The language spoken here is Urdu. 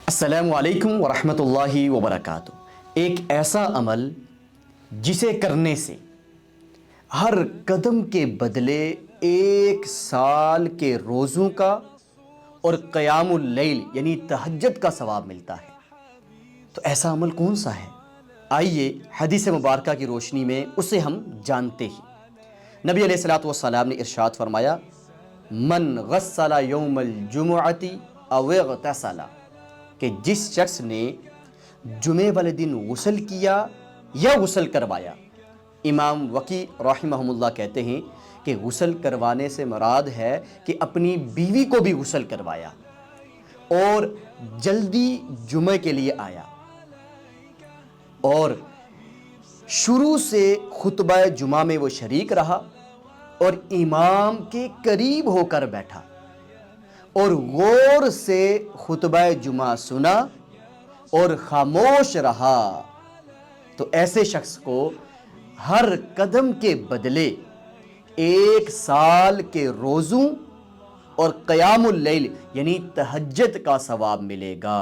السلام علیکم ورحمۃ اللہ وبرکاتہ۔ ایک ایسا عمل جسے کرنے سے ہر قدم کے بدلے 1 سال کے روزوں کا اور قیام اللیل یعنی تہجد کا ثواب ملتا ہے، تو ایسا عمل کون سا ہے؟ آئیے حدیث مبارکہ کی روشنی میں اسے ہم جانتے ہیں۔ نبی علیہ الصلوۃ والسلام نے ارشاد فرمایا، من غسل یوم الجمعۃ او اغتسل، کہ جس شخص نے جمعے والے دن غسل کیا یا غسل کروایا۔ امام وقی رحمہ اللہ کہتے ہیں کہ غسل کروانے سے مراد ہے کہ اپنی بیوی کو بھی غسل کروایا اور جلدی جمعے کے لیے آیا اور شروع سے خطبہ جمعہ میں وہ شریک رہا اور امام کے قریب ہو کر بیٹھا اور غور سے خطبہ جمعہ سنا اور خاموش رہا، تو ایسے شخص کو ہر قدم کے بدلے 1 سال کے روزوں اور قیام اللیل یعنی تہجد کا ثواب ملے گا۔